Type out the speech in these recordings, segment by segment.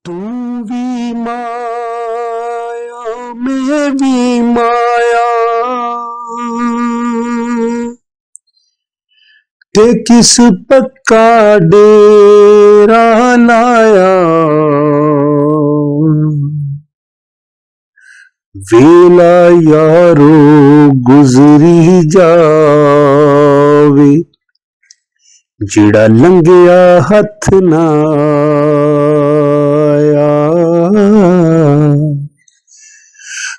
तू भी माया मैं भी माया ते किस पक्का डेरा लाया वेला यारो गुजरी जावे जिड़ा लंघिया हथ ना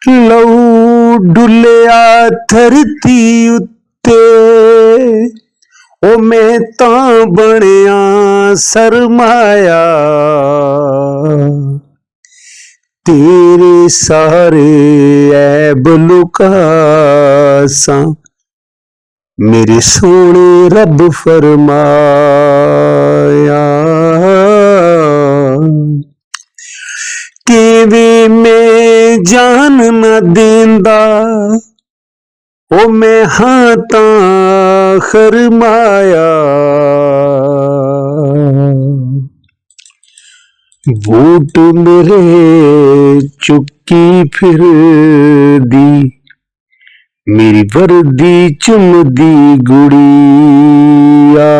लहू डुलिया धरती उत्ते ओ मैं तां बनिया सरमाया तेरे सारे ऐब लुकासा मेरे सोने रब फरमाया केवे मैं जान न देंदा ओ मैं हाँ तां खरमाया बूट मेरे चुकी फिर दी मेरी वर्दी चुमदी गुड़िया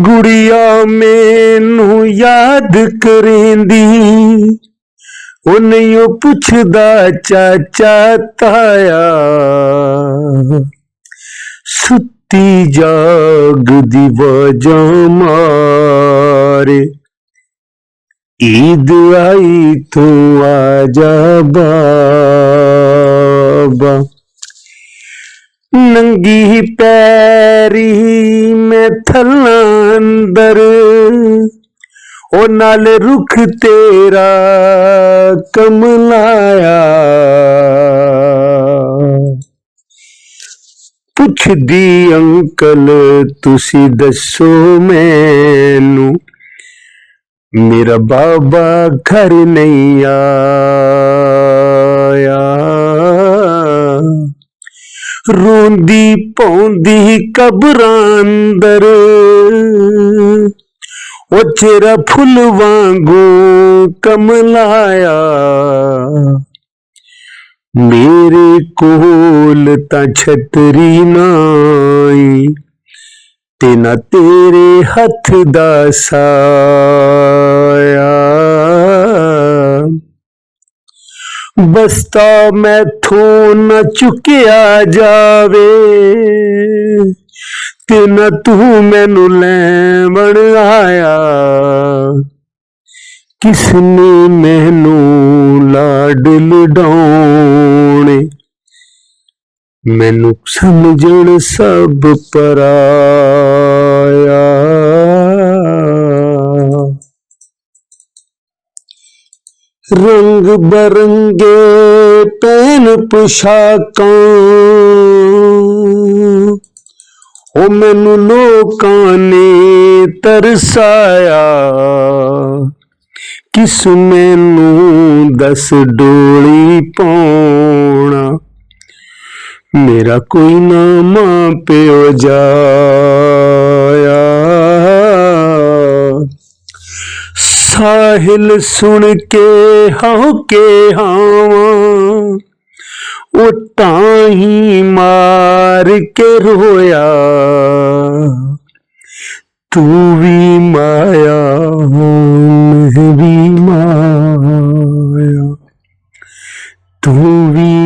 गुड़िया मैनू याद करेंदी ओ नहीं ओ पुछदा चाचा ताया सुती जागदी वजह मारे ईद आई तू आजा बाबा नंगी पैरी मैं थल्ला अंदर ओ नाल रुख तेरा कमलाया पुछदी अंकल तुसी दसो मैनू मेरा बाबा घर नहीं आया रोंदी पौंदी कब्रां अंदर ओ चेहरा फुल वांगू कमलाया मेरे कोल तां छतरी नाई ते ना तेरे हथ दा साया बस्ता मैथों न चुकिया जावे ते न तू मैनू लैवण आया किसने मैनू लाड लडाउणे मैनू समझण सब पराया रंग बरंगे पैन पोशाकां ओ मैनू लोकां ने तरसाया किस मैनू दस डोली पाउणा मेरा कोई ना मां प्यो जाया साहिल सुन के हावां ओ ताही मार के रोया तू भी माया मैं भी माया तू भी